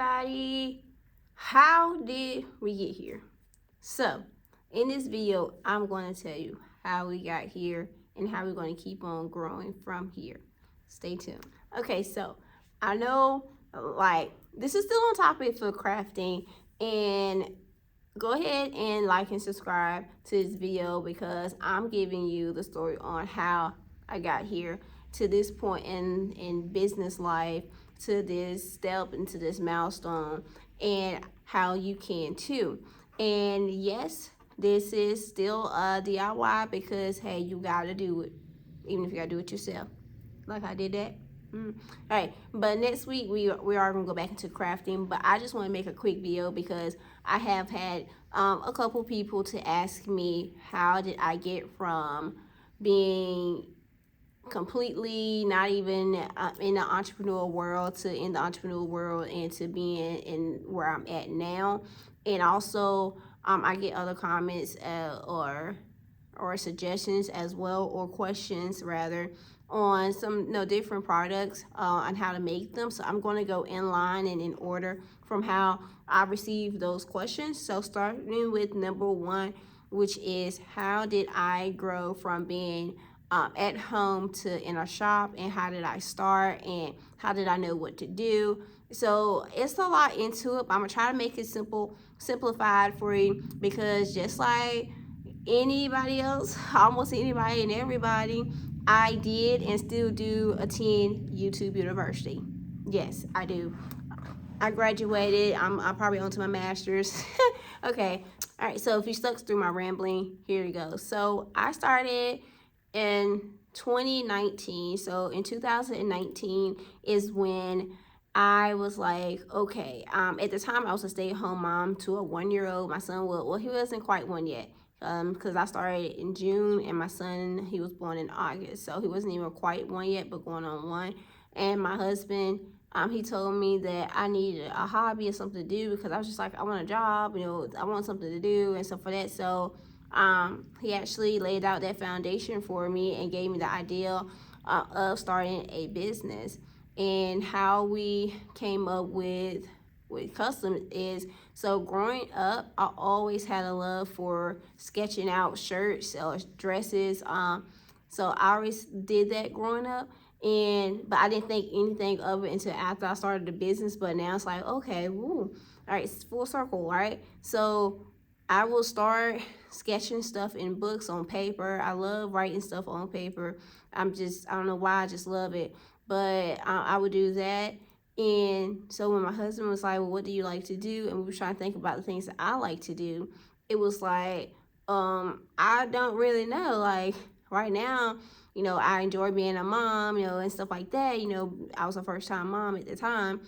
everybody, how did we get here? So in this video I'm going to tell you how we got here and how we're going to keep on growing from here. Stay tuned. Okay, so I know like this is still on topic for crafting, and go ahead and like and subscribe to this video because I'm giving you the story on how I got here to this point in business life, to this step, into this milestone, and how you can too. And yes, this is still a DIY because hey, you gotta do it, even if you gotta do it yourself. Like I did that. All right, but next week we are gonna go back into crafting. But I just want to make a quick video because I have had a couple people to ask me how did I get from being completely not even in the entrepreneurial world to in the entrepreneurial world and to being in where I'm at now. And also I get other comments or suggestions as well, or questions rather, on some different products on how to make them. So I'm going to go in line and in order from how I received those questions. So starting with number one, which is how did I grow from being at home to in a shop, and how did I start, and how did I know what to do. So it's a lot into it, but I'm gonna try to make it simplified for you, because just like anybody else, almost anybody and everybody, I did and still do attend YouTube University. Yes, I do. I graduated. I'm probably on to my master's. Okay. All right. So if you stuck through my rambling, here you go. So I started in 2019. So in 2019 is when I was like, okay. At the time, I was a stay-at-home mom to a 1-year-old. My son was, well, he wasn't quite one yet. Because I started in June and my son, he was born in August. So he wasn't even quite one yet, but going on one. And my husband, he told me that I needed a hobby or something to do, because I was just like, I want a job, I want something to do and stuff for that. So he actually laid out that foundation for me and gave me the idea of starting a business. And how we came up with custom is, so growing up I always had a love for sketching out shirts or dresses. So I always did that growing up, but I didn't think anything of it until after I started the business. But now it's like, okay, woo, all right, it's full circle, right? So I will start sketching stuff in books on paper. I love writing stuff on paper. I don't know why, I just love it. But I would do that. And so when my husband was like, well, what do you like to do? And we were trying to think about the things that I like to do. It was like, I don't really know. Like right now, I enjoy being a mom, and stuff like that. I was a first time mom at the time.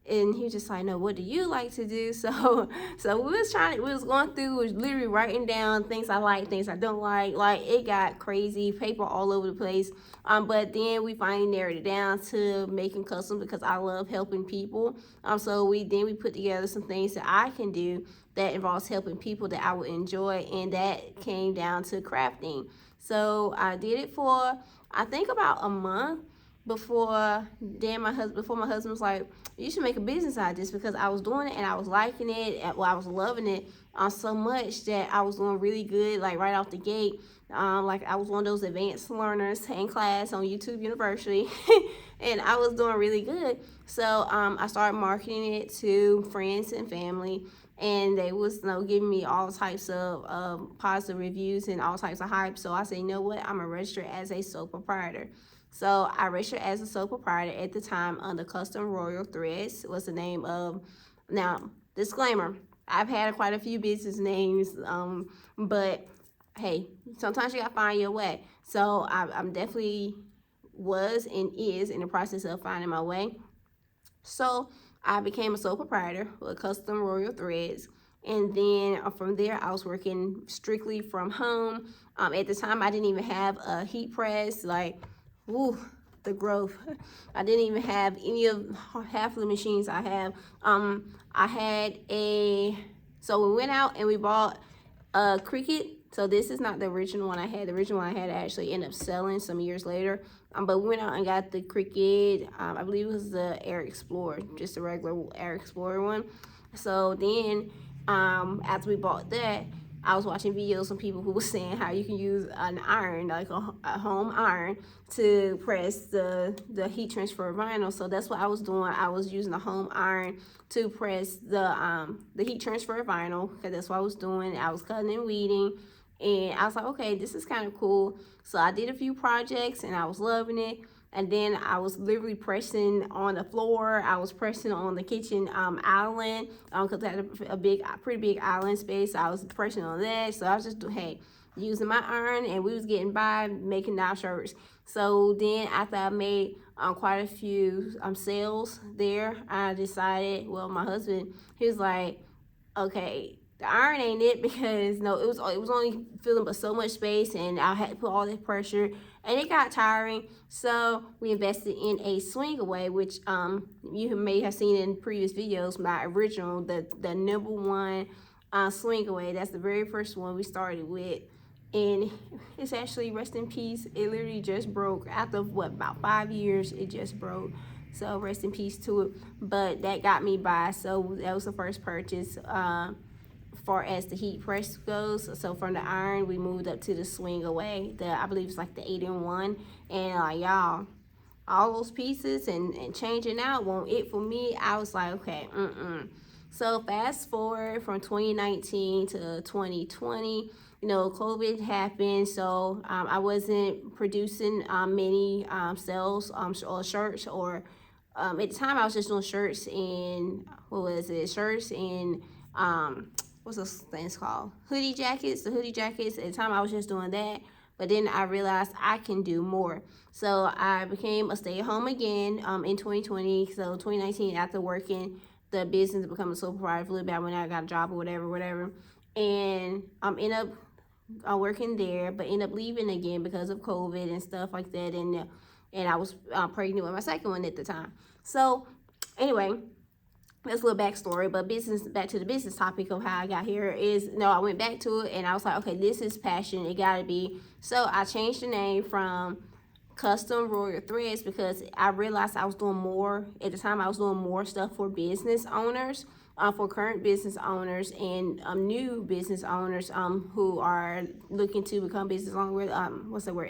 And he was just like, no, what do you like to do? So we was going through, was literally writing down things I like, things I don't like. Like it got crazy, paper all over the place. But then we finally narrowed it down to making custom, because I love helping people. So we put together some things that I can do that involves helping people that I would enjoy, and that came down to crafting. So I did it for, I think, about a month before my husband was like, you should make a business out of this, because I was doing it and I was liking it. Well, I was loving it so much that I was doing really good, like right off the gate. Like I was one of those advanced learners in class on YouTube University, and I was doing really good. So I started marketing it to friends and family, and they was giving me all types of positive reviews and all types of hype. So I said, you know what, I'm gonna register as a sole proprietor. So I registered as a sole proprietor at the time under Custom Royal Threads was the name of. Now, disclaimer, I've had quite a few business names, but hey, sometimes you gotta find your way. So I'm definitely was and is in the process of finding my way. So I became a sole proprietor with Custom Royal Threads. And then from there, I was working strictly from home. At the time, I didn't even have a heat press. Like, woo, the growth. I didn't even have half of the machines I have. So we went out and we bought a Cricut So this is not the original one I had. The original one I had actually ended up selling some years later. But we went out and got the Cricut. I believe it was the Air Explorer, just a regular Air Explorer one. So then after we bought that, I was watching videos from people who were saying how you can use an iron, like a home iron, to press the heat transfer vinyl. So that's what I was doing. I was using a home iron to press the heat transfer vinyl, because that's what I was doing. I was cutting and weeding, and I was like, okay, this is kind of cool. So I did a few projects and I was loving it. And then I was literally pressing on the floor. I was pressing on the kitchen island, because I had a pretty big island space. I was pressing on that. So I was just, hey, using my iron, and we was getting by making our shirts. So then after I made quite a few sales there, I decided, well, my husband, he was like, okay, the iron ain't it, because no, it was only filling but so much space, and I had to put all this pressure, and it got tiring. So we invested in a swing away, which you may have seen in previous videos. My original, the number one swing away. That's the very first one we started with, and it's actually, rest in peace. It literally just broke after what, about 5 years. It just broke. So rest in peace to it. But that got me by. So that was the first purchase. Far as the heat press goes, so from the iron we moved up to the swing away. I believe it's like the 8-in-1, and y'all, all those pieces and changing out won't it for me. I was like, okay, So fast forward from 2019 to 2020, COVID happened, so I wasn't producing many sales or shirts, or at the time I was just doing shirts and shirts and what's those things called? Hoodie jackets. The hoodie jackets. At the time I was just doing that. But then I realized I can do more. So I became a stay-at-home again in 2020. So 2019, after working the business, becoming a sole proprietor for a little bit, when I got a job or whatever. And end up working there, but end up leaving again because of COVID and stuff like that. And I was pregnant with my second one at the time. So anyway, that's a little backstory. But back to the business topic of how I got here is, I went back to it, and I was like, okay, this is passion. It gotta be. So I changed the name from Custom Royal Threads, because I realized I was doing more at the time. I was doing more stuff for business owners, for current business owners and new business owners who are looking to become business owners.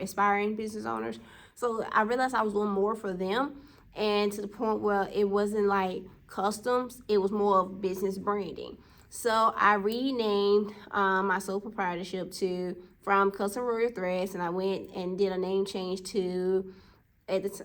Aspiring business owners. So I realized I was doing more for them, and to the point where it wasn't like customs, it was more of business branding. So I renamed my sole proprietorship from Custom Royal Threads, and I went and did a name change to,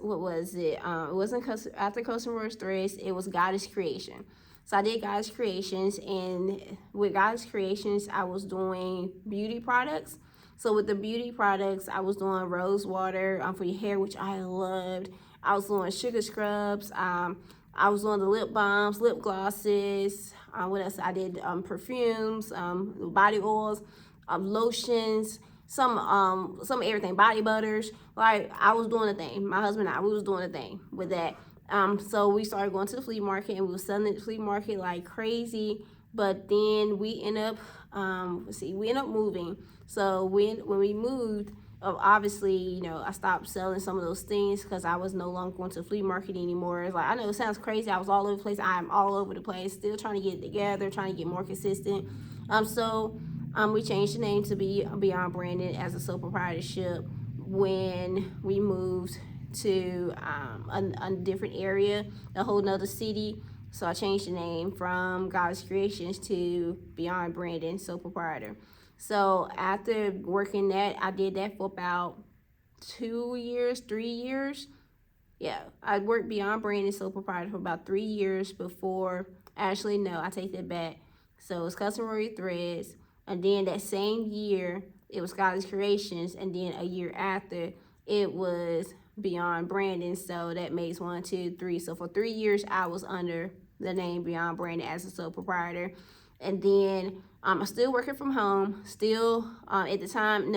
what was it? It wasn't after Custom Royal Threads, it was Goddess Creation. So I did Goddess Creations, and with Goddess Creations, I was doing beauty products. So with the beauty products, I was doing rose water for your hair, which I loved. I was doing sugar scrubs. I was doing the lip balms, lip glosses. What else? I did perfumes, body oils, lotions, some everything, body butters. Like, I was doing a thing. My husband and I, we was doing a thing with that. So we started going to the flea market, and we were selling at the flea market like crazy. But then we end up, moving. So when we moved, obviously, I stopped selling some of those things because I was no longer going to the flea market anymore. It's like, I know it sounds crazy. I was all over the place. I'm all over the place, still trying to get it together, trying to get more consistent. So we changed the name to be Beyond Branding as a sole proprietorship when we moved to a different area, a whole nother city. So I changed the name from Goddess Creations to Beyond Branding Sole Proprietor. So after working that, I did that for about 2 years, 3 years. Yeah, I worked Beyond Branding Sole Proprietor for about 3 years before. Actually, no, I take that back. So it's Custom Royal Threads, and then that same year it was Goddess Creations, and then a year after it was Beyond Branding. So that makes 1, 2, 3. So for 3 years I was under the name Beyond Branding as a sole proprietor. And then I'm still working from home. Still, at the time,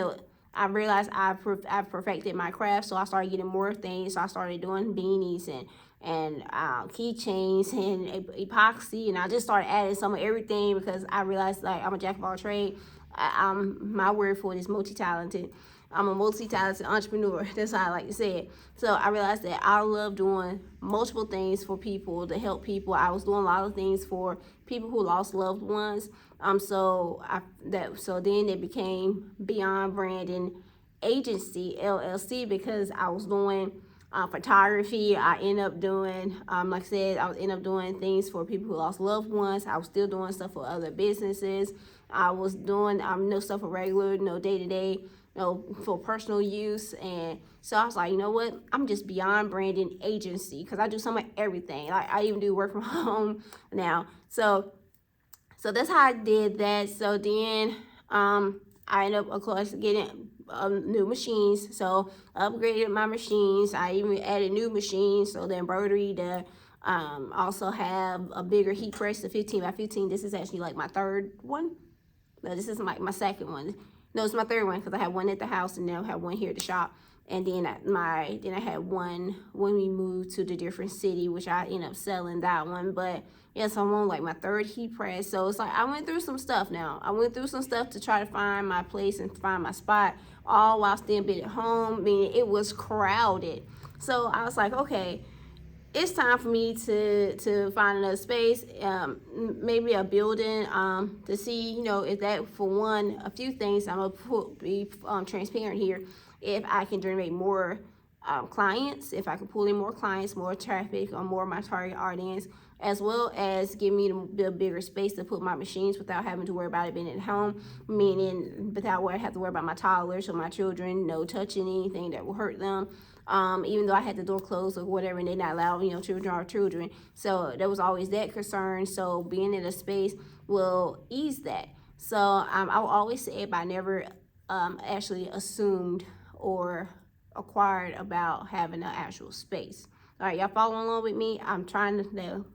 I realized I perfected my craft, so I started getting more things. So I started doing beanies and keychains and epoxy, and I just started adding some of everything because I realized, like, I'm a jack of all trades. My word for it is multi-talented. I'm a multi-talented entrepreneur. That's how I like to say it. So I realized that I love doing multiple things for people to help people. I was doing a lot of things for people who lost loved ones. So then it became Beyond Branding Agency LLC because I was doing photography. I end up doing, like I said, I was end up doing things for people who lost loved ones. I was still doing stuff for other businesses. I was doing no stuff for regular, no day to day, for personal use. And so I was like, you know what? I'm just Beyond Branding Agency because I do some of everything. Like I even do work from home now. So that's how I did that. So then I ended up, of course, getting new machines. So upgraded my machines. I even added new machines. So the embroidery, also have a bigger heat press, the 15 by 15. This is actually like my third one. No, this is my second one. No, it's my third one because I had one at the house and now I have one here at the shop. And then I had one when we moved to the different city, which I ended up selling that one. But yeah, so I'm on like my third heat press. So it's like I went through some stuff now. I went through some stuff to try to find my place and find my spot, all while still being at home. I mean, it was crowded. So I was like, okay, it's time for me to find another space, maybe a building, to see, if that, for one, a few things. I'm gonna be transparent here. If I can generate more clients, if I can pull in more clients, more traffic, or more of my target audience, as well as give me the bigger space to put my machines without having to worry about it being at home, meaning without where I have to worry about my toddlers or my children, no touching anything that will hurt them. Even though I had the door closed or whatever, and they're not allowed, children are children. So there was always that concern. So being in a space will ease that. So I will always say, but I never actually assumed or acquired about having an actual space. All right, y'all following along with me? I'm trying to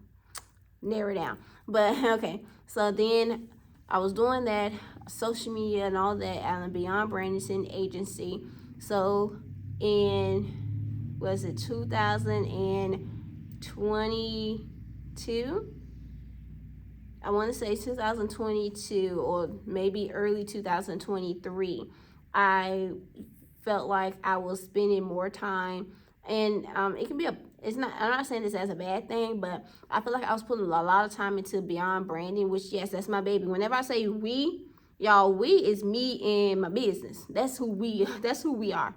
narrow down. But okay, so then I was doing that, social media and all that, and Beyond Branding Agency. So in, was it 2022? I want to say 2022 or maybe early 2023. I felt like I was spending more time, and it can be it's not, I'm not saying this as a bad thing, but I feel like I was putting a lot of time into Beyond Branding, which, yes, that's my baby. Whenever I say we, y'all, we is me and my business. That's who we are.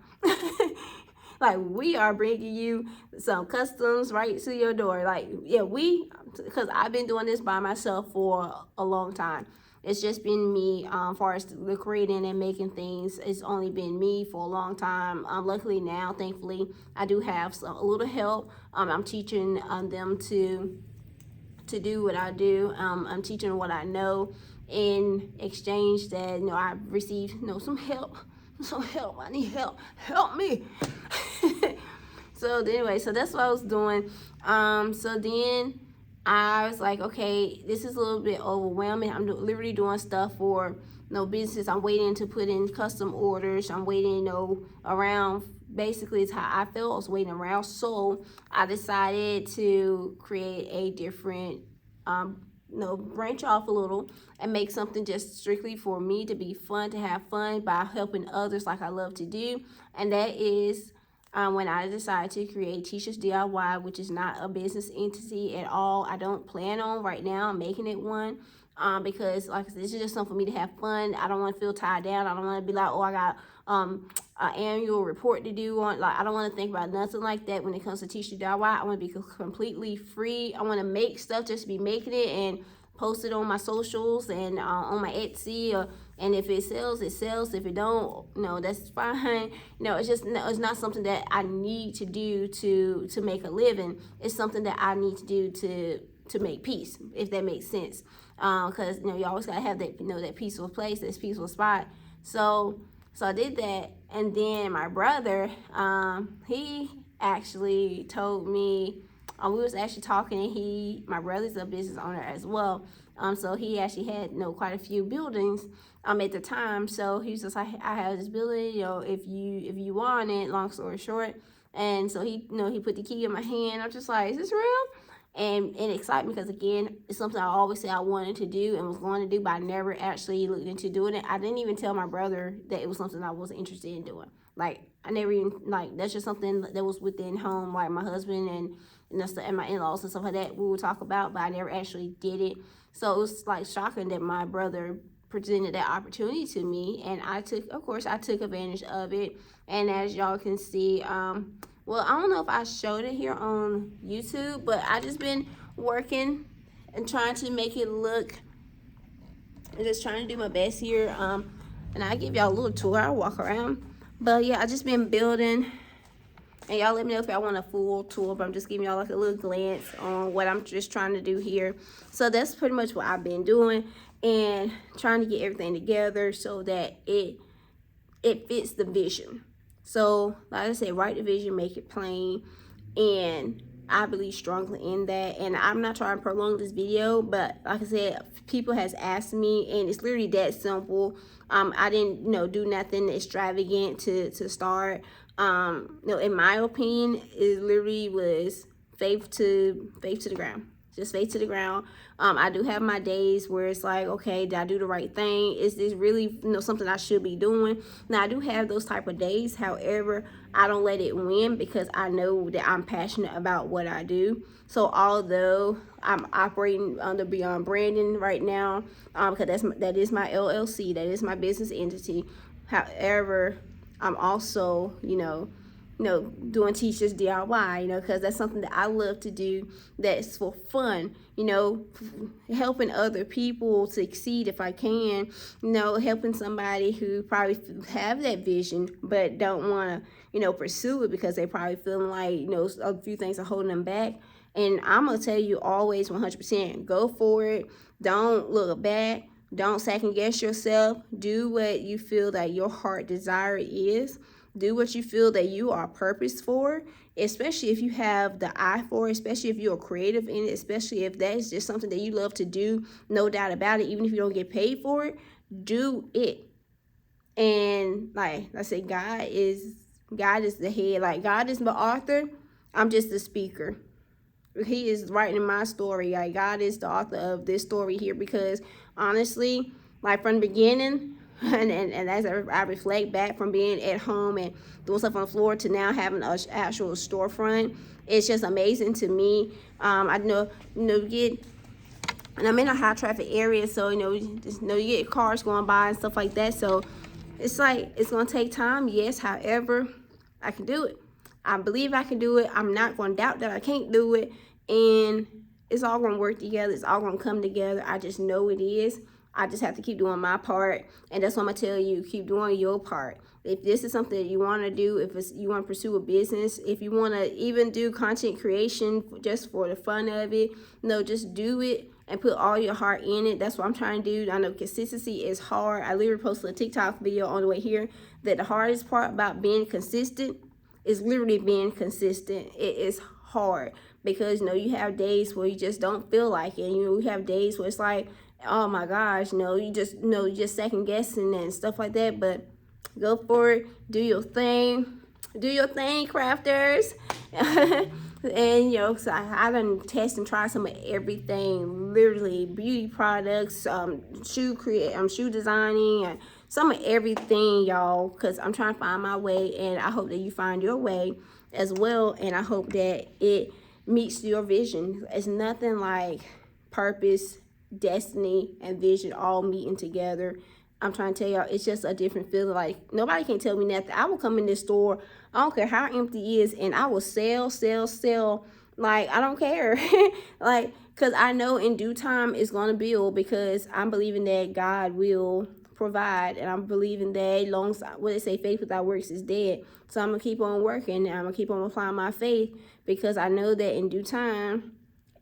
Like, we are bringing you some customs right to your door. Like, yeah, because I've been doing this by myself for a long time. It's just been me, far as the creating and making things. It's only been me for a long time. Luckily now, thankfully, I do have a little help. I'm teaching them to do what I do. I'm teaching what I know. In exchange that, I've received, some help. Some help. I need help. Help me. So anyway, so that's what I was doing. So then I was like, okay, this is a little bit overwhelming. I'm literally doing stuff for business. I'm waiting to put in custom orders. I'm waiting, around. Basically, it's how I felt. I was waiting around. So I decided to create a different, branch off a little and make something just strictly for me, to be fun, to have fun by helping others like I love to do. And that is when I decided to create Teachers DIY, which is not a business entity at all. I don't plan on right now making it one, because like I said, this is just something for me to have fun. I don't want to feel tied down. I don't want to be like, oh, I got an annual report to do on. Like, I don't want to think about nothing like that when it comes to Teachers DIY. I want to be completely free. I want to make stuff, just be making it and post it on my socials and on my Etsy, and if it sells, it sells. If it don't, that's fine. It's just, it's not something that I need to do to make a living. It's something that I need to do to make peace, if that makes sense. Because you always gotta have that, that peaceful place, this peaceful spot. So I did that, and then my brother, he actually told me. We was actually talking, and my brother's a business owner as well. So he actually had, quite a few buildings, at the time. So he was just like, I have this building, if you want it, long story short. And so he, he put the key in my hand. I'm just like, is this real? and it excited me because, again, it's something I always said I wanted to do and was going to do, but I never actually looked into doing it. I didn't even tell my brother that it was something I was interested in doing. Like, I never even, like, that's just something that was within home, like my husband and my in-laws and stuff like that we would talk about, but I never actually did it. So it was like shocking that my brother presented that opportunity to me, and I took advantage of it. And as y'all can see, well, I don't know if I showed it here on YouTube, but I just been working and trying to make it look, and just trying to do my best here. And I give y'all a little tour. I walk around, but yeah, I just been building. And y'all let me know if y'all want a full tour, but I'm just giving y'all like a little glance on what I'm just trying to do here. So that's pretty much what I've been doing, and trying to get everything together so that it fits the vision. So like I said, write the vision, make it plain, and I believe strongly in that. And I'm not trying to prolong this video, but like I said, people has asked me, and it's literally that simple. I didn't do nothing extravagant to start. In my opinion, it literally was faith to the ground. Just faith to the ground. I do have my days where it's like, okay, did I do the right thing? Is this really something I should be doing? Now, I do have those type of days. However, I don't let it win, because I know that I'm passionate about what I do. So although I'm operating under Beyond Branding right now, because that is my LLC, that is my business entity. However, I'm also, doing Teachers DIY, because that's something that I love to do, that's for fun, helping other people succeed if I can, helping somebody who probably have that vision but don't want to, pursue it because they probably feeling like, a few things are holding them back. And I'm going to tell you always 100%, go for it. Don't look back. Don't second guess yourself. Do what you feel that your heart desire is. Do what you feel that you are purpose for, especially if you have the eye for it, especially if you're creative in it, especially if that is just something that you love to do, no doubt about it. Even if you don't get paid for it, do it. And like I said, God is the head. Like, God is the author. I'm just the speaker. He is writing my story. Like, God is the author of this story here, because honestly, like from the beginning, and as I reflect back from being at home and doing stuff on the floor to now having an actual storefront, it's just amazing to me. I know, and I'm in a high traffic area, so you get cars going by and stuff like that. So it's like, it's gonna take time, yes. However, I can do it. I believe I can do it. I'm not going to doubt that I can't do it. And it's all going to work together. It's all going to come together. I just know it is. I just have to keep doing my part. And that's what I'm going to tell you. Keep doing your part. If this is something that you want to do, if you want to pursue a business, if you want to even do content creation just for the fun of it, just do it and put all your heart in it. That's what I'm trying to do. I know consistency is hard. I literally posted a TikTok video on the way here that the hardest part about being consistent is literally being consistent. It is hard because you have days where you just don't feel like it. You have days where it's like, oh my gosh, you just second guessing and stuff like that. But go for it. Do your thing. Do your thing, crafters. And so I done test and try some of everything, literally beauty products, shoe designing, and some of everything, y'all, because I'm trying to find my way, and I hope that you find your way as well. And I hope that it meets your vision. It's nothing like purpose, destiny, and vision all meeting together. I'm trying to tell y'all, it's just a different feeling. Like, nobody can tell me nothing. I will come in this store, I don't care how empty it is, and I will sell. Like, I don't care. Like, because I know in due time it's going to build, because I'm believing that God will provide, and I'm believing that long, what they say, faith without works is dead. So I'm going to keep on working, and I'm going to keep on applying my faith, because I know that in due time,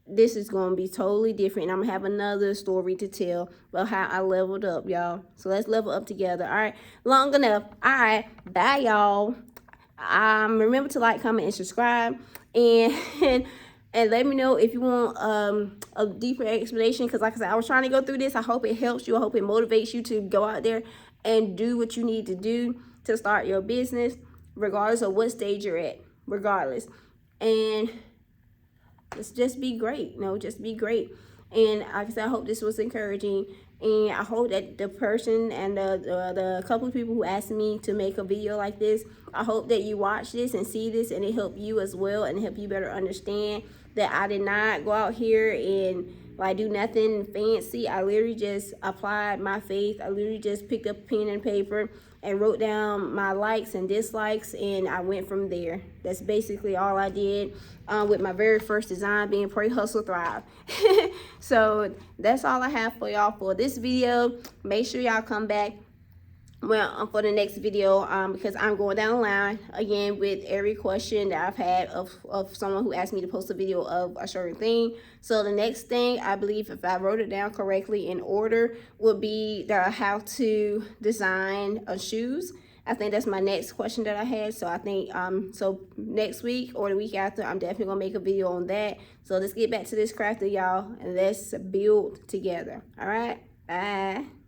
this is going to be totally different. And I'm going to have another story to tell about how I leveled up, y'all. So let's level up together. All right. Long enough. All right. Bye, y'all. Remember to like, comment, and subscribe. And let me know if you want a deeper explanation. Because like I said, I was trying to go through this. I hope it helps you. I hope it motivates you to go out there and do what you need to do to start your business, regardless of what stage you're at. Regardless. And let's just be great. Just be great. And like I said, I hope this was encouraging. And I hope that the person and the couple of people who asked me to make a video like this, I hope that you watch this and see this and it help you as well and help you better understand that I did not go out here and like do nothing fancy. I literally just applied my faith. I literally just picked up pen and paper and wrote down my likes and dislikes, and I went from there. That's basically all I did with my very first design being Pray, Hustle, Thrive. So that's all I have for y'all for this video. Make sure y'all come back for the next video because I'm going down the line again with every question that I've had of someone who asked me to post a video of a certain thing. So the next thing, I believe, if I wrote it down correctly in order, would be the how to design shoes. I think that's my next question that I had. So I think so next week or the week after, I'm definitely gonna make a video on that. So let's get back to this crafting, y'all, and let's build together. All right, bye.